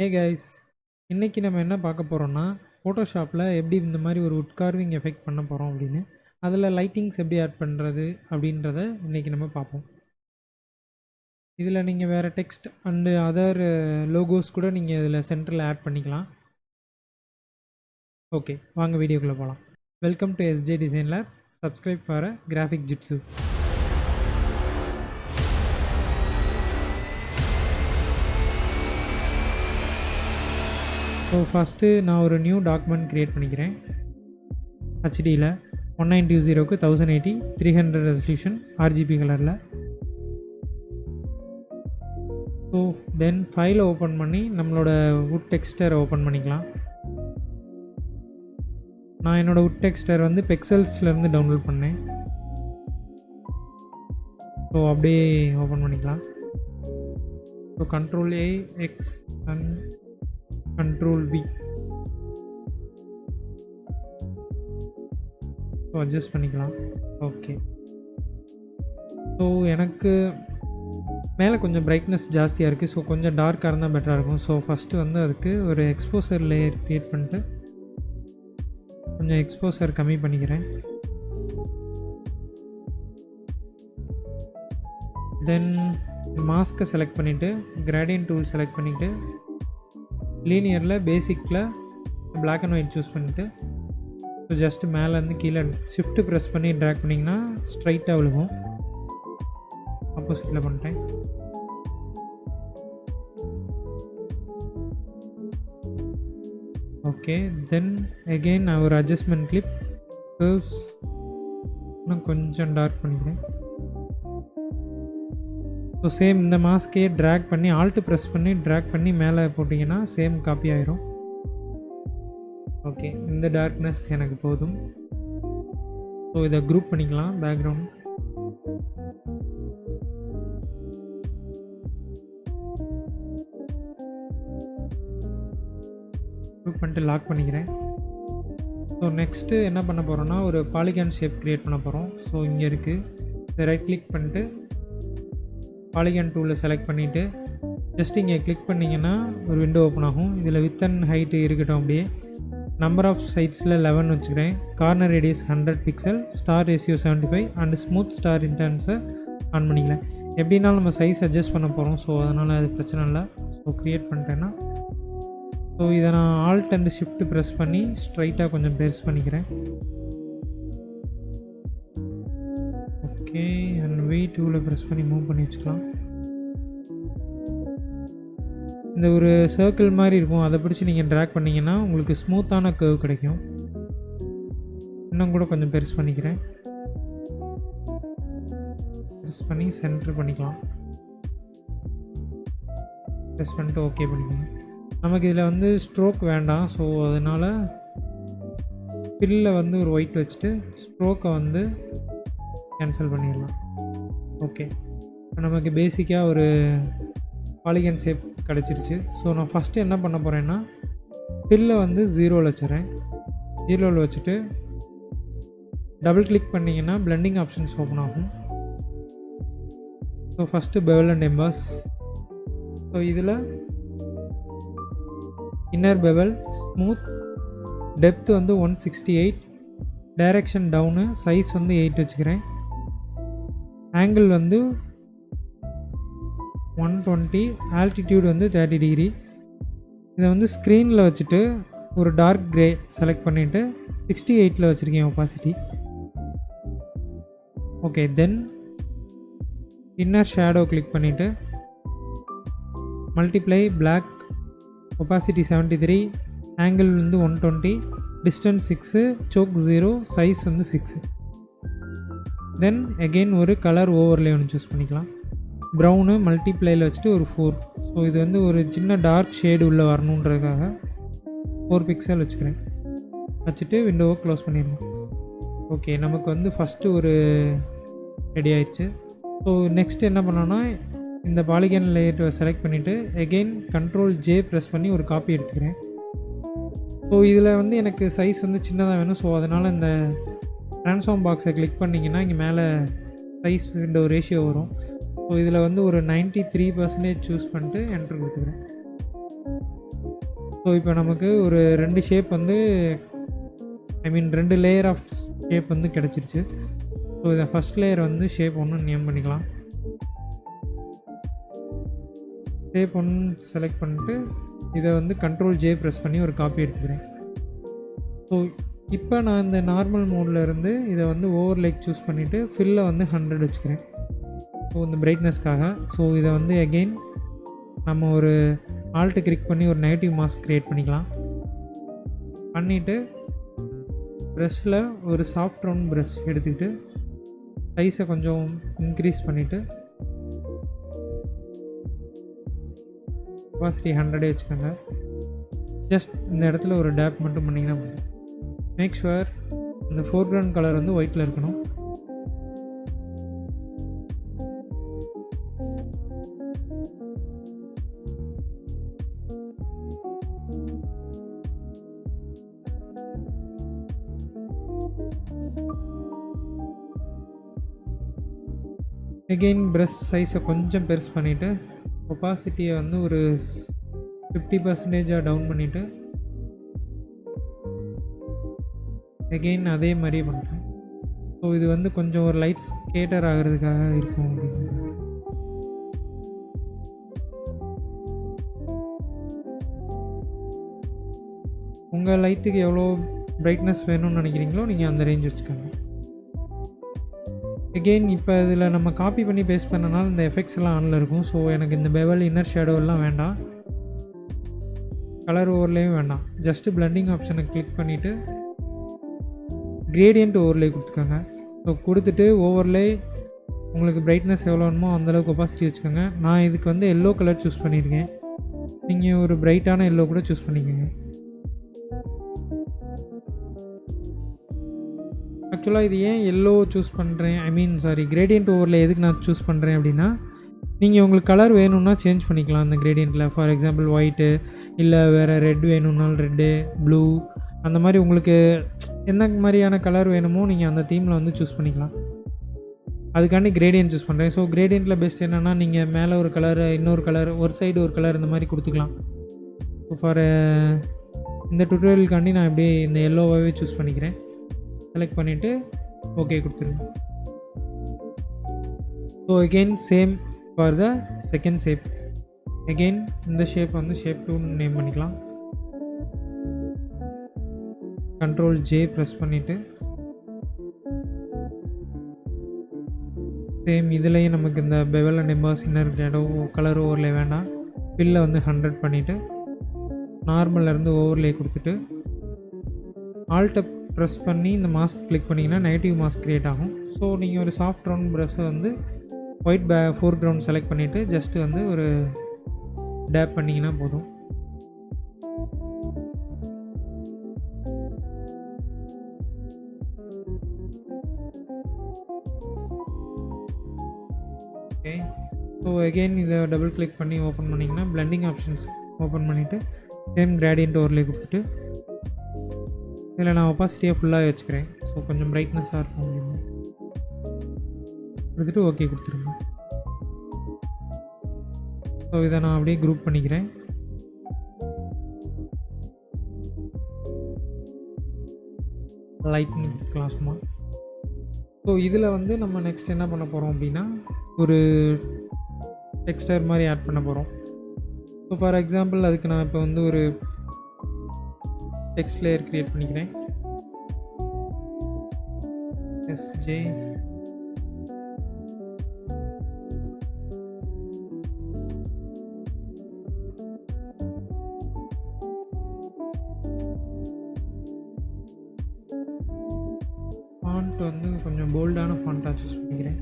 Hey guys, இன்றைக்கி நம்ம என்ன பார்க்க போகிறோம்னா ஃபோட்டோஷாப்பில் எப்படி இந்த மாதிரி ஒரு உட் கார்விங் எஃபெக்ட் பண்ண போகிறோம் அப்படின்னு, அதில் லைட்டிங்ஸ் எப்படி ஆட் பண்ணுறது அப்படின்றத இன்றைக்கி நம்ம பார்ப்போம். இதில் நீங்கள் வேறு டெக்ஸ்ட் அண்டு அதர் லோகோஸ் கூட நீங்கள் இதில் சென்டரில் ஆட் பண்ணிக்கலாம். ஓகே, வாங்க வீடியோக்குள்ளே போகலாம். Welcome to SJ design lab. Subscribe for graphic jitsu. So first நான் ஒரு நியூ டாக்குமெண்ட் க்ரியேட் பண்ணிக்கிறேன். ஹெச்டியில் 1920க்கு 1080 300 ரெசல்யூஷன் ஆர்ஜிபி கலரில். ஸோ தென் ஃபைலை ஓப்பன் பண்ணி நம்மளோட வுட் டெக்ஸ்டரை ஓப்பன் பண்ணிக்கலாம். நான் என்னோடய வுட் டெக்ஸ்டர் வந்து பெக்சல்ஸ்லேருந்து டவுன்லோட் பண்ணேன். ஸோ அப்படியே ஓப்பன் பண்ணிக்கலாம். So Ctrl A X and Ctrl V. So adjust பண்ணிக்கலாம். ஓகே, ஸோ எனக்கு மேலே கொஞ்சம் பிரைட்னஸ் ஜாஸ்தியாக இருக்குது. ஸோ கொஞ்சம் டார்க்காக இருந்தால் பெட்டராக இருக்கும். ஸோ ஃபஸ்ட்டு வந்து அதுக்கு ஒரு எக்ஸ்போசர் லேயர் க்ரியேட் பண்ணிட்டு கொஞ்சம் எக்ஸ்போசர் கம்மி பண்ணிக்கிறேன். தென் மாஸ்க்கை செலக்ட் பண்ணிவிட்டு கிரேடியன்ட் டூல் செலக்ட் பண்ணிவிட்டு லீனியரில் பேசிக்கில் பிளாக் அண்ட் ஒயிட் சூஸ் பண்ணிவிட்டு ஸோ ஜஸ்ட்டு மேலேருந்து கீழே ஷிஃப்ட்டு ப்ரெஸ் பண்ணி ட்ராக் பண்ணிங்கன்னா ஸ்ட்ரைட்டாக விழுகும். ஆப்போசிட்டில் பண்ணிட்டேன். ஓகே, தென் அகெயின் நான் ஒரு அட்ஜஸ்ட்மெண்ட் கிளிப் கர்வ்ஸ் இன்னும் கொஞ்சம் டார்க் பண்ணிக்கிறேன். ஸோ சேம் இந்த மாஸ்கே ட்ராக் பண்ணி ஆல்ட்டு ப்ரெஸ் பண்ணி ட்ராக் பண்ணி மேலே போட்டிங்கன்னா சேம் காப்பி ஆயிரும். ஓகே, இந்த டார்க்னஸ் எனக்கு போதும். ஸோ இதை குரூப் பண்ணிக்கலாம். பேக்ரவுண்ட் குரூப் பண்ணிட்டு லாக் பண்ணிக்கிறேன். ஸோ நெக்ஸ்ட்டு என்ன பண்ண போகிறோன்னா ஒரு பாலிகான் ஷேப் க்ரியேட் பண்ண போகிறோம். ஸோ இங்கே இருக்குது. இதை ரைட் கிளிக் பண்ணிட்டு பாலிகான் டூலில் செலக்ட் பண்ணிவிட்டு ஜஸ்ட் இங்கே கிளிக் பண்ணிங்கன்னா ஒரு விண்டோ ஓப்பன் ஆகும். இதில் வித் அண்ட் ஹைட்டு இருக்கட்டும். அப்படியே நம்பர் ஆஃப் சைட்ஸில் 11 வச்சுக்கிறேன். Corner radius 100 pixel, star ratio 75 and smooth star இன்டென்ஸை ஆன் பண்ணிக்கலாம். எப்படின்னாலும் நம்ம சைஸ் அட்ஜஸ்ட் பண்ண போகிறோம். ஸோ அதனால் அது பிரச்சனை இல்லை. ஸோ க்ரியேட் பண்ணிட்டேன்னா ஸோ இதை நான் ஆல்ட் அண்ட் ஷிஃப்ட் ப்ரெஸ் பண்ணி ஸ்ட்ரைட்டாக கொஞ்சம் பெருசு பண்ணிக்கிறேன். ஓகே, அண்ட் V2வில் ப்ரெஸ் பண்ணி மூவ் பண்ணி வச்சுக்கலாம். இந்த ஒரு சர்க்கிள் மாதிரி இருக்கும். அதை பிடிச்சி நீங்கள் ட்ராக் பண்ணிங்கன்னா உங்களுக்கு ஸ்மூத்தான கர்வ் கிடைக்கும். இன்னும் கூட கொஞ்சம் பெருசு பண்ணிக்கிறேன். ப்ரெஸ் பண்ணி சென்டர் பண்ணிக்கலாம். ப்ரெஸ் பண்ணிட்டு ஓகே பண்ணிக்கணும். நமக்கு இதில் வந்து ஸ்ட்ரோக் வேண்டாம். ஸோ அதனால் ஃபில்லில் வந்து ஒரு ஒயிட் வச்சுட்டு ஸ்ட்ரோக்கை வந்து கேன்சல் பண்ணிடலாம். ஓகே, நமக்கு பேசிக்காக ஒரு பாலிகன் ஷேப் கிடச்சிருச்சு. ஸோ நான் ஃபஸ்ட்டு என்ன பண்ண போகிறேன்னா ஃபில்லை வந்து 0வில் வச்சுறேன். 0வில் வச்சுட்டு டபுள் கிளிக் பண்ணிங்கன்னா பிளெண்டிங் ஆப்ஷன்ஸ் ஓப்பன் ஆகும். So first bevel and emboss. So இதில் இன்னர் பெவல், ஸ்மூத், டெப்த் வந்து 168, டைரெக்ஷன் டவுனு, சைஸ் வந்து 8 வச்சுக்கிறேன். ஆங்கிள் வந்து 120, ஆல்டிடியூட் வந்து 30 டிகிரி. இதை வந்து ஸ்க்ரீனில் வச்சுட்டு ஒரு டார்க் க்ரே செலக்ட் பண்ணிவிட்டு 68ல் வச்சுருக்கேன் ஒப்பாசிட்டி. ஓகே, தென் இன்னர் ஷேடோ கிளிக் பண்ணிவிட்டு மல்டிப்ளை பிளாக், ஒப்பாசிட்டி 73, ஆங்கிள் வந்து 120, டிஸ்டன்ஸ் 6, சோக் 0, சைஸ் வந்து 6. தென் அகெயின் ஒரு கலர் ஓவர்லே ஒன்று சூஸ் பண்ணிக்கலாம். ப்ரௌனு மல்டிப்ளையில் வச்சுட்டு ஒரு 4. ஸோ இது வந்து ஒரு சின்ன டார்க் ஷேடு உள்ளே வரணுன்றதுக்காக 4 பிக்சல் வச்சுக்கிறேன். வச்சுட்டு விண்டோவை க்ளோஸ் பண்ணிடணும். ஓகே, நமக்கு வந்து ஃபஸ்ட்டு ஒரு ரெடி ஆயிடுச்சு. ஸோ நெக்ஸ்ட் என்ன பண்ணோன்னா இந்த பாலிகன் லேயரை செலக்ட் பண்ணிவிட்டு அகெயின் Ctrl J ப்ரெஸ் பண்ணி ஒரு காப்பி எடுத்துக்கிறேன். ஸோ இதில் வந்து எனக்கு சைஸ் வந்து சின்னதாக வேணும். ஸோ அதனால் இந்த ட்ரான்ஸ்ஃபார்ம் பாக்ஸை கிளிக் பண்ணிங்கன்னா இங்கே மேலே சைஸ் விண்டோ ரேஷியோ வரும். ஸோ இதில் வந்து ஒரு 93% சூஸ் பண்ணிட்டு என்ட்ரு கொடுத்துக்கிறேன். ஸோ இப்போ நமக்கு ஒரு 2 ஷேப் வந்து ஐ மீன் 2 லேயர் ஆஃப் ஷேப் வந்து கிடச்சிருச்சு. ஸோ இதை ஃபஸ்ட் லேயர் வந்து ஷேப் 1 நேம் பண்ணிக்கலாம். ஷேப் 1 செலக்ட் பண்ணிட்டு இதை வந்து கண்ட்ரோல் ஜே ப்ரெஸ் பண்ணி ஒரு காப்பி எடுத்துக்கிறேன். ஸோ இப்போ நான் இந்த நார்மல் மோடில் இருந்து இதை வந்து ஓவர்லேக் சூஸ் பண்ணிவிட்டு ஃபில்லை வந்து 100 வச்சுக்கிறேன். ஸோ இந்த பிரைட்னஸ்க்காக. ஸோ இதை வந்து அகெயின் நம்ம ஒரு ஆல்ட்டு கிளிக் பண்ணி ஒரு நெகட்டிவ் மாஸ்க் க்ரியேட் பண்ணிக்கலாம். பண்ணிவிட்டு ப்ரெஷ்ஷில் ஒரு சாஃப்ட் ரவுண்ட் ப்ரெஷ் எடுத்துக்கிட்டு சைஸை கொஞ்சம் இன்க்ரீஸ் பண்ணிவிட்டு கெப்பாசிட்டி 100 வச்சுக்கோங்க. ஜஸ்ட் இந்த இடத்துல ஒரு டேப் மட்டும் பண்ணிங்கன்னா போதும். மேக் ஷுவர் இந்த ஃபோர்க்ரவுண்ட் கலர் வந்து ஒயிட்டில் இருக்கணும். அகெயின் ப்ரஷ் சைஸை கொஞ்சம் பெருசு பண்ணிவிட்டு ஒப்பாசிட்டியை வந்து ஒரு 50% டவுன் பண்ணிவிட்டு அகெயின் அதே மாதிரியே பண்ணுறேன். ஸோ இது வந்து கொஞ்சம் ஒரு லைட் ஸ்கேட்டர் ஆகிறதுக்காக இருக்கும் அப்படின்னு. உங்கள் லைட்டுக்கு எவ்வளோ பிரைட்னஸ் வேணும்னு நினைக்கிறீங்களோ நீங்கள் அந்த ரேஞ்ச் வச்சுக்கோங்க. அகெயின் இப்போ இதில் நம்ம காப்பி பண்ணி பேஸ்ட் பண்ணனால இந்த எஃபெக்ட்ஸ் எல்லாம் ஆனில் இருக்கும். ஸோ எனக்கு இந்த பெவல் இன்னர் ஷேடோ எல்லாம் வேண்டாம், கலர் ஓவர்லேயும் வேண்டாம். ஜஸ்ட்டு பிளண்டிங் ஆப்ஷனை கிளிக் பண்ணிவிட்டு கிரேடியன்ட் ஓவர்லே கொடுத்துக்கோங்க. ஸோ கொடுத்துட்டு ஓவர்லே உங்களுக்கு பிரைட்னஸ் எவ்வளோ வேணுமோ அந்தளவுக்கு ஒப்பாசிட்டி வச்சுக்கோங்க. நான் இதுக்கு வந்து எல்லோ கலர் சூஸ் பண்ணியிருக்கேன். நீங்கள் ஒரு பிரைட்டான எல்லோ கூட சூஸ் பண்ணிக்கோங்க. ஆக்சுவலாக இது ஏன் எல்லோ சூஸ் பண்ணுறேன், ஐ மீன் கிரேடியன்ட் ஓவரில் எதுக்கு நான் சூஸ் பண்ணுறேன் அப்படின்னா, நீங்கள் உங்களுக்கு கலர் வேணும்னா சேஞ்ச் பண்ணிக்கலாம் அந்த கிரேடியண்ட்டில். ஃபார் எக்ஸாம்பிள் ஒயிட்டு, இல்லை வேறு ரெட் வேணும்னாலும் ரெட்டு, ப்ளூ, அந்த மாதிரி உங்களுக்கு எந்த மாதிரியான கலர் வேணுமோ நீங்கள் அந்த தீமில் வந்து சூஸ் பண்ணிக்கலாம். அதுக்காண்டி கிரேடியன்ட் சூஸ் பண்ணுறேன். ஸோ கிரேடியண்ட்டில் பெஸ்ட் என்னென்னா, நீங்கள் மேலே ஒரு கலர், இன்னொரு கலர், ஒரு சைடு ஒரு கலர், இந்த மாதிரி கொடுத்துக்கலாம். ஃபார் இந்த டுட்டோரியலுக்காண்டி நான் இப்படியே இந்த எல்லோவாகவே சூஸ் பண்ணிக்கிறேன். செலக்ட் பண்ணிவிட்டு ஓகே கொடுத்துருங்க. So again same for the second shape. Again இந்த ஷேப் வந்து ஷேப் 2 நேம் பண்ணிக்கலாம். கண்ட்ரோல் ஜே ப்ரெஸ் பண்ணிவிட்டு சேம் இதுலேயும் நமக்கு இந்த பெவல் அண்ட் எம்பாஸ் இன்னர் இடம் கலர் ஓவர்லே வேண்டாம். ஃபில்லை வந்து 100 பண்ணிவிட்டு நார்மல்லேருந்து ஓவர்லே கொடுத்துட்டு ஆல்ட்டை ப்ரெஸ் பண்ணி இந்த மாஸ்க் கிளிக் பண்ணிங்கன்னா நெகட்டிவ் மாஸ்க் க்ரியேட் ஆகும். ஸோ நீங்கள் ஒரு சாஃப்ட் ரவுண்ட் ப்ரெஷ்ஷை வந்து ஒயிட் ஃபோர்க்ரவுண்ட் செலக்ட் பண்ணிவிட்டு ஜஸ்ட்டு வந்து ஒரு டேப் பண்ணிங்கன்னா போதும். ஓகே. ஸோ அகெயின் இதை டபுள் கிளிக் பண்ணி ஓப்பன் பண்ணிங்கன்னா பிளண்டிங் ஆப்ஷன்ஸ் ஓப்பன் பண்ணிவிட்டு சேம் கிரேடியன்ட் ஓவர்லே கொடுத்துட்டு இதில் நான் ஒப்பாசிட்டியை ஃபுல்லாக வச்சுக்கிறேன். ஸோ கொஞ்சம் பிரைட்னஸாக இருக்கும் அப்படின்னு கொடுத்துட்டு ஓகே கொடுத்துருங்க. ஸோ இதை நான் அப்படியே குரூப் பண்ணிக்கிறேன். லைட்னிங் கொடுத்துக்கலாம் சும்மா. ஸோ இதில் வந்து நம்ம நெக்ஸ்ட் என்ன பண்ண போகிறோம் அப்படின்னா, ஒரு டெக்ஸ்டர் மாதிரி ஆட் பண்ண போகிறோம். ஸோ ஃபார் எக்ஸாம்பிள் அதுக்கு நான் இப்போ வந்து ஒரு டெக்ஸ்ட் லேயர் க்ரியேட் பண்ணிக்கிறேன். எஸ்ஜே ஃபாண்ட் வந்து கொஞ்சம் போல்டான ஃபாண்ட்டாக சூஸ் பண்ணிக்கிறேன்.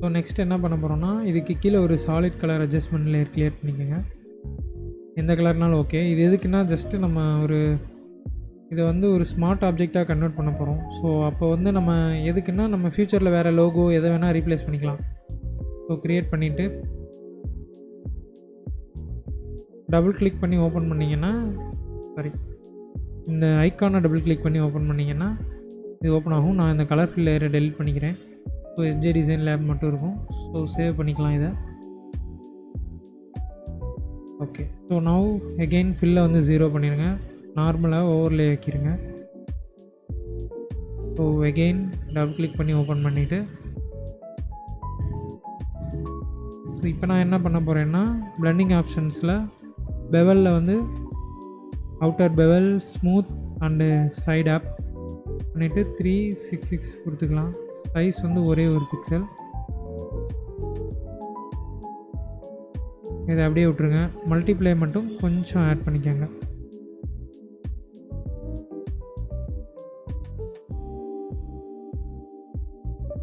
ஸோ நெக்ஸ்ட் என்ன பண்ண போகிறோன்னா, இதுக்கு கீழே ஒரு solid colour adjustment layer clear பண்ணிக்கோங்க. எந்த கலர்னாலும் ஓகே. இது எதுக்குன்னா ஜஸ்ட்டு நம்ம இதை வந்து ஒரு ஸ்மார்ட் ஆப்ஜெக்டாக கன்வெர்ட் பண்ண போகிறோம். ஸோ அப்போ வந்து நம்ம எதுக்குன்னா, நம்ம ஃப்யூச்சரில் வேறு லோகோ எதை வேணால் ரீப்ளேஸ் பண்ணிக்கலாம். ஸோ க்ரியேட் பண்ணிவிட்டு டபுள் கிளிக் பண்ணி ஓப்பன் பண்ணிங்கன்னா, இந்த ஐக்கானை டபுள் கிளிக் பண்ணி ஓப்பன் பண்ணிங்கன்னா இது ஓப்பன் ஆகும். நான் இந்த கலர் ஃபில் லேயரை டெலிட் பண்ணிக்கிறேன். ஸோ எஸ்ஜே டிசைன் லேப் மட்டும் இருக்கும். ஸோ சேவ் பண்ணிக்கலாம் இதை. ஓகே. ஸோ நவ் அகெயின் ஃபில்லை வந்து 0 பண்ணிடுங்க. நார்மலாக ஓவர்லே வைக்கிருங்க. ஸோ அகெயின் டபுள் கிளிக் பண்ணி ஓப்பன் பண்ணிவிட்டு, ஸோ இப்போ நான் என்ன பண்ண போகிறேன்னா, பிளெண்டிங் ஆப்ஷன்ஸில் பெவலில் வந்து outer bevel, smooth and side off பண்ணிவிட்டு 366 கொடுத்துக்கலாம். சைஸ் வந்து ஒரே ஒரு பிக்சல். இதை அப்படியே விட்ருங்க. மல்டிப்ளை மட்டும் கொஞ்சம் ஆட் பண்ணிக்கோங்க.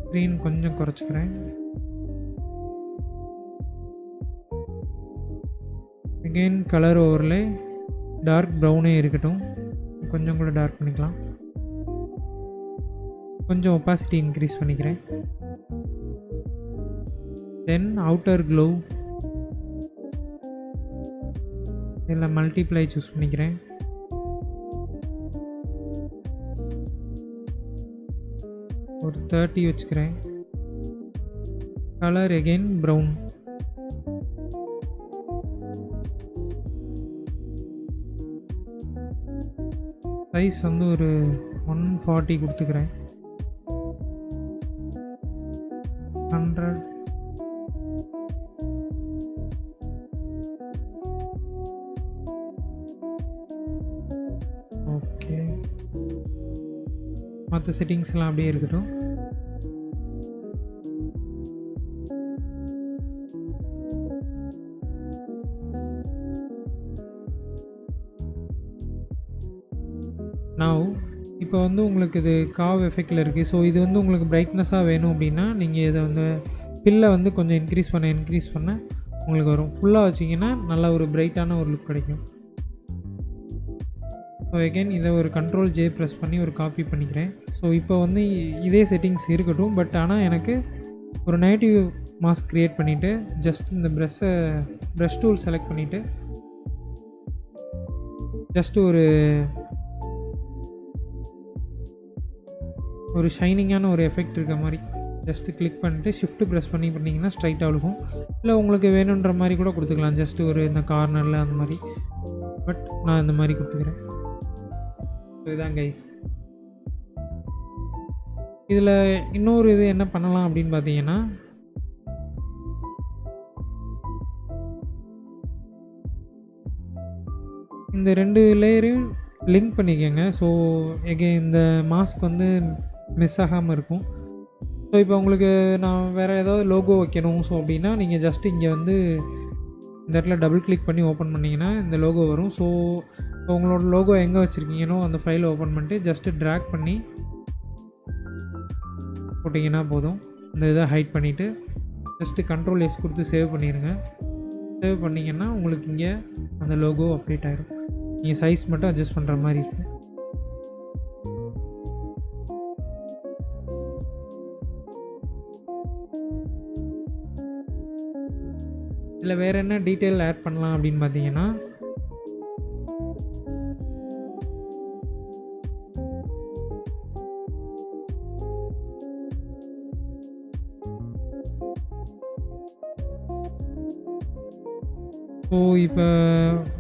ஸ்க்ரீன் கொஞ்சம் குறைச்சிக்கிறேன். அகெயின் கலர் ஓவரில் டார்க் ப்ரௌனே இருக்கட்டும். கொஞ்சம் கூட டார்க் பண்ணிக்கலாம். கொஞ்சம் ஒப்பாசிட்டி இன்க்ரீஸ் பண்ணிக்கிறேன். தென் அவுட்டர் க்ளோ இதில் மல்டிப்ளை சூஸ் பண்ணிக்கிறேன். ஒரு 30 வச்சுக்கிறேன். Colour again brown. சைஸ் வந்து ஒரு 140 கொடுத்துக்கிறேன். 100. ஓகே. மற்ற செட்டிங்ஸ் எல்லாம் அப்படியே இருக்கட்டும். நவ் இப்போ வந்து உங்களுக்கு இது காவ் எஃபெக்டில் இருக்குது. ஸோ இது வந்து உங்களுக்கு பிரைட்னஸாக வேணும் அப்படின்னா நீங்கள் இதை வந்து பில்லை வந்து கொஞ்சம் இன்க்ரீஸ் பண்ண உங்களுக்கு வரும். ஃபுல்லாக வச்சிங்கன்னா நல்ல ஒரு பிரைட்டான ஒரு லுக் கிடைக்கும். ஸோ அகெயின் இதை ஒரு Ctrl J ப்ரெஸ் பண்ணி ஒரு காப்பி பண்ணிக்கிறேன். ஸோ இப்போ வந்து இதே செட்டிங்ஸ் இருக்கட்டும். பட் ஆனால் எனக்கு ஒரு நெகட்டிவ் மாஸ்க் க்ரியேட் பண்ணிவிட்டு ஜஸ்ட் இந்த ப்ரஷ் டூல் செலக்ட் பண்ணிவிட்டு ஜஸ்ட் ஒரு ஷைனிங்கான ஒரு எஃபெக்ட் இருக்க மாதிரி ஜஸ்ட்டு கிளிக் பண்ணிட்டு ஷிஃப்ட் ப்ரெஸ் பண்ணிங்கன்னா ஸ்ட்ரைட்டாக இருக்கும். இல்லை உங்களுக்கு வேணுன்ற மாதிரி கூட கொடுத்துக்கலாம். ஜஸ்ட்டு இந்த கார்னரில் அந்த மாதிரி. பட் நான் இந்த மாதிரி கொடுத்துக்கிறேன். ஸோ இதுதான் கைஸ். இதில் இன்னொரு இது என்ன பண்ணலாம் அப்படின்னு பார்த்தீங்கன்னா, இந்த 2 லேயரையும் லிங்க் பண்ணிக்கோங்க. ஸோ எகெயின் இந்த மாஸ்க் வந்து மிஸ் ஆகாமல் இருக்கும். ஸோ இப்போ உங்களுக்கு நான் வேறு ஏதாவது லோகோ வைக்கணும் ஸோ அப்படின்னா நீங்கள் ஜஸ்ட்டு இங்கே வந்து இந்த இடத்துல டபுள் கிளிக் பண்ணி ஓப்பன் பண்ணிங்கன்னா இந்த லோகோ வரும். ஸோ உங்களோட லோகோ எங்கே வச்சுருக்கீங்கனோ அந்த ஃபைலை ஓப்பன் பண்ணிட்டு ஜஸ்ட்டு ட்ராக் பண்ணி போட்டிங்கன்னா போதும். இந்த இதை ஹைட் பண்ணிவிட்டு ஜஸ்ட்டு Ctrl S கொடுத்து சேவ் பண்ணிடுங்க. சேவ் பண்ணிங்கன்னா உங்களுக்கு இங்கே அந்த லோகோ அப்டேட் ஆகிடும். நீங்கள் சைஸ் மட்டும் அட்ஜஸ்ட் பண்ணுற மாதிரி இருக்கும். இதில் வேறு என்ன டீட்டெயில் ஆட் பண்ணலாம் அப்படின்னு பார்த்தீங்கன்னா, ஸோ இப்போ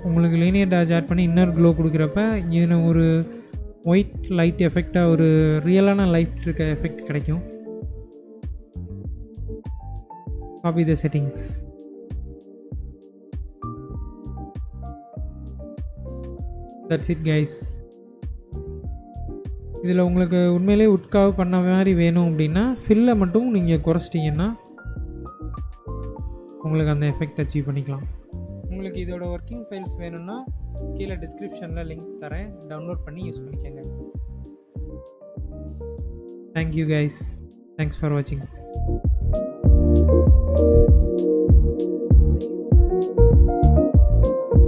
உங்களுக்கு லீனியர் டாஜ் ஆட் பண்ணி இன்னர் க்ளோ கொடுக்குறப்ப இங்கே ஒரு ஒயிட் லைட் எஃபெக்டாக ஒரு ரியலான லைட் இருக்க எஃபெக்ட் கிடைக்கும். Copy the settings. That's it guys. இதில் உங்களுக்கு உண்மையிலே உட்காவு பண்ண மாதிரி வேணும் அப்படின்னா ஃபில்லை மட்டும் நீங்கள் குறைச்சிட்டிங்கன்னா உங்களுக்கு அந்த எஃபெக்ட் அச்சீவ் பண்ணிக்கலாம். உங்களுக்கு இதோட ஒர்க்கிங் ஃபைல்ஸ் வேணும்னா கீழே டிஸ்கிரிப்ஷனில் லிங்க் தரேன். டவுன்லோட் பண்ணி யூஸ் பண்ணிக்கோங்க. Thank you guys. தேங்க்ஸ் ஃபார் வாட்சிங்.